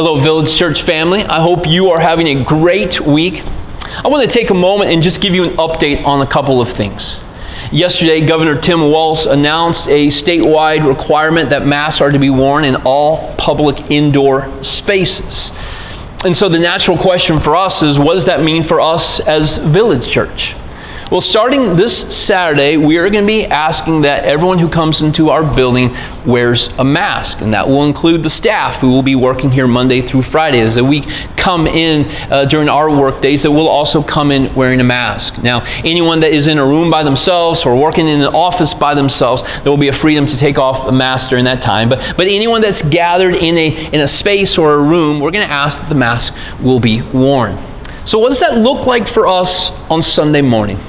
Hello, Village Church family. I hope you are having a great week. I want to take a moment and just give you an update on a couple of things. Yesterday, Governor Tim Walz announced a statewide requirement that masks are to be worn in all public indoor spaces. And so the natural question for us is, what does that mean for us as Village Church? Well, starting this Saturday, we are going to be asking that everyone who comes into our building wears a mask, and that will include the staff who will be working here Monday through Friday. As we come in during our work days, that will also come in wearing a mask. Now, anyone that is in a room by themselves or working in an office by themselves, there will be a freedom to take off a mask during that time. But anyone that's gathered in a space or a room, we're going to ask that the mask will be worn. So what does that look like for us on Sunday morning?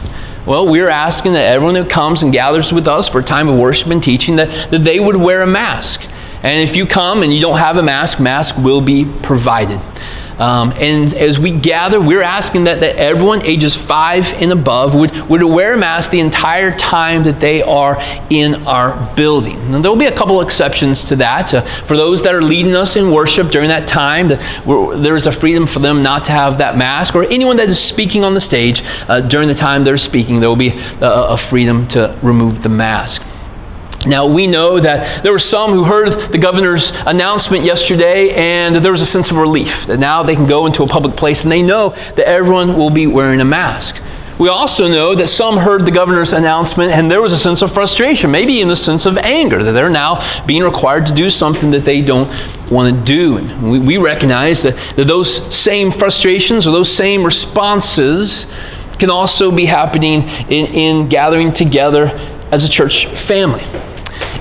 Well, we're asking that everyone who comes and gathers with us for a time of worship and teaching, that they would wear a mask. And if you come and you don't have a mask will be provided. And as we gather, we're asking that everyone ages 5 and above would wear a mask the entire time that they are in our building. And there will be a couple exceptions to that. For those that are leading us in worship during that time, there is a freedom for them not to have that mask, or anyone that is speaking on the stage during the time they're speaking, there will be a freedom to remove the mask. Now, we know that there were some who heard the governor's announcement yesterday, and there was a sense of relief that now they can go into a public place and they know that everyone will be wearing a mask. We also know that some heard the governor's announcement and there was a sense of frustration, maybe even a sense of anger, that they're now being required to do something that they don't want to do. And we recognize that those same frustrations or those same responses can also be happening in gathering together as a church family.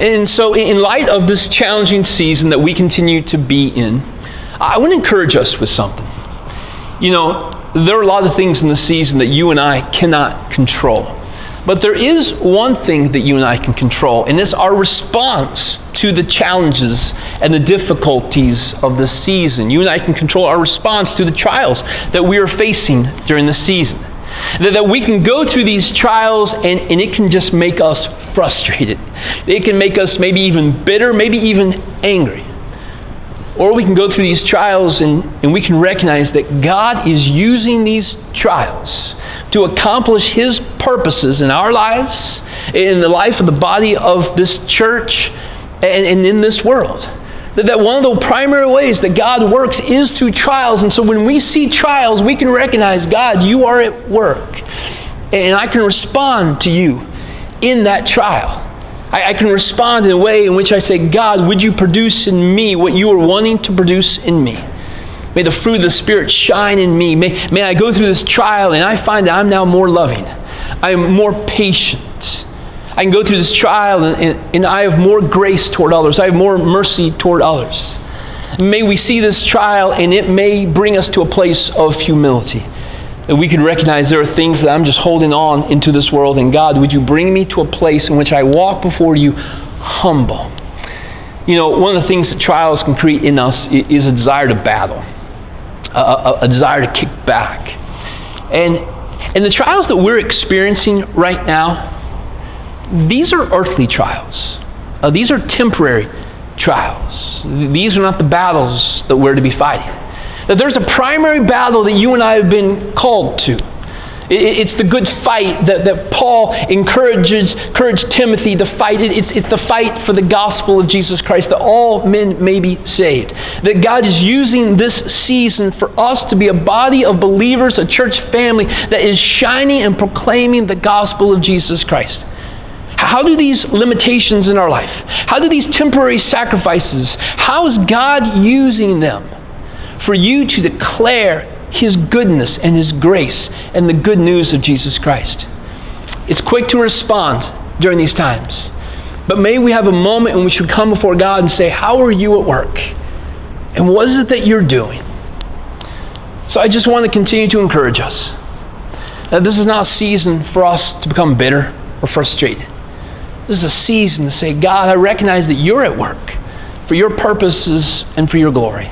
And so in light of this challenging season that we continue to be in, I want to encourage us with something. You know, there are a lot of things in the season that you and I cannot control. But there is one thing that you and I can control, and it's our response to the challenges and the difficulties of the season. You and I can control our response to the trials that we are facing during the season. That we can go through these trials and it can just make us frustrated. It can make us maybe even bitter, maybe even angry. Or we can go through these trials and we can recognize that God is using these trials to accomplish His purposes in our lives, in the life of the body of this church, and in this world. That one of the primary ways that God works is through trials. And so when we see trials, we can recognize, God, you are at work. And I can respond to you in that trial. I can respond in a way in which I say, God, would you produce in me what you are wanting to produce in me? May the fruit of the Spirit shine in me. May I go through this trial and I find that I'm now more loving. I am more patient. I can go through this trial and I have more grace toward others. I have more mercy toward others. May we see this trial and it may bring us to a place of humility. That we can recognize there are things that I'm just holding on into this world. And God, would you bring me to a place in which I walk before you humble? You know, one of the things that trials can create in us is a desire to battle. A desire to kick back. And the trials that we're experiencing right now, these are earthly trials. These are temporary trials. These are not the battles that we're to be fighting. That there's a primary battle that you and I have been called to. It's the good fight that Paul encouraged Timothy to fight. It's the fight for the gospel of Jesus Christ, that all men may be saved. That God is using this season for us to be a body of believers, a church family that is shining and proclaiming the gospel of Jesus Christ. How do these limitations in our life, how do these temporary sacrifices, how is God using them for you to declare His goodness and His grace and the good news of Jesus Christ? It's quick to respond during these times, but may we have a moment in which we come before God and say, how are you at work? And what is it that you're doing? So I just want to continue to encourage us that this is not a season for us to become bitter or frustrated. This is a season to say, God, I recognize that you're at work for your purposes and for your glory.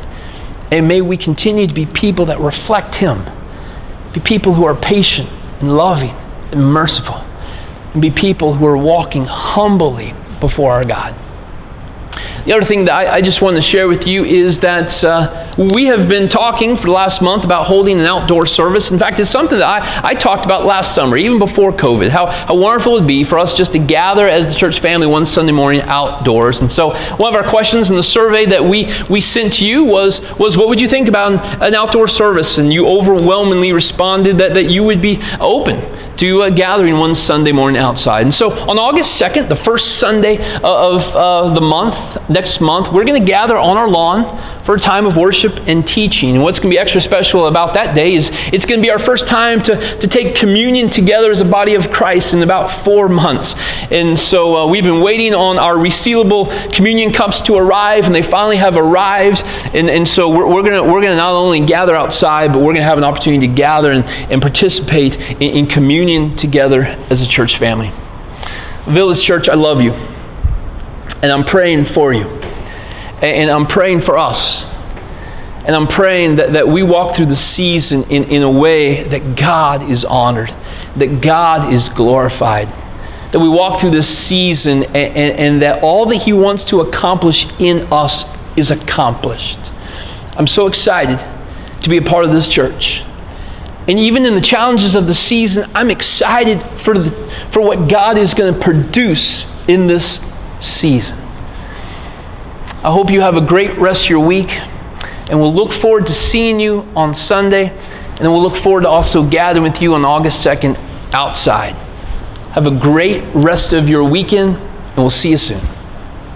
And may we continue to be people that reflect Him. Be people who are patient and loving and merciful. And be people who are walking humbly before our God. The other thing that I just wanted to share with you is that we have been talking for the last month about holding an outdoor service. In fact, it's something that I talked about last summer, even before COVID, how wonderful it would be for us just to gather as the church family one Sunday morning outdoors. And so one of our questions in the survey that we sent to you was what would you think about an outdoor service? And you overwhelmingly responded that you would be open to gathering one Sunday morning outside. And so on August 2nd, the first Sunday of the month, next month, we're going to gather on our lawn for a time of worship and teaching. And what's going to be extra special about that day is it's going to be our first time to take communion together as a body of Christ in about 4 months. And so we've been waiting on our resealable communion cups to arrive, and they finally have arrived. And so we're going to not only gather outside, but we're going to have an opportunity to gather and participate in communion together as a church family. Village Church, I love you. And I'm praying for you. And I'm praying for us. And I'm praying that we walk through the season in a way that God is honored, that God is glorified, that we walk through this season and that all that He wants to accomplish in us is accomplished. I'm so excited to be a part of this church. And even in the challenges of the season, I'm excited for what God is going to produce in this season. I hope you have a great rest of your week, and we'll look forward to seeing you on Sunday, and then we'll look forward to also gathering with you on August 2nd outside. Have a great rest of your weekend, and we'll see you soon.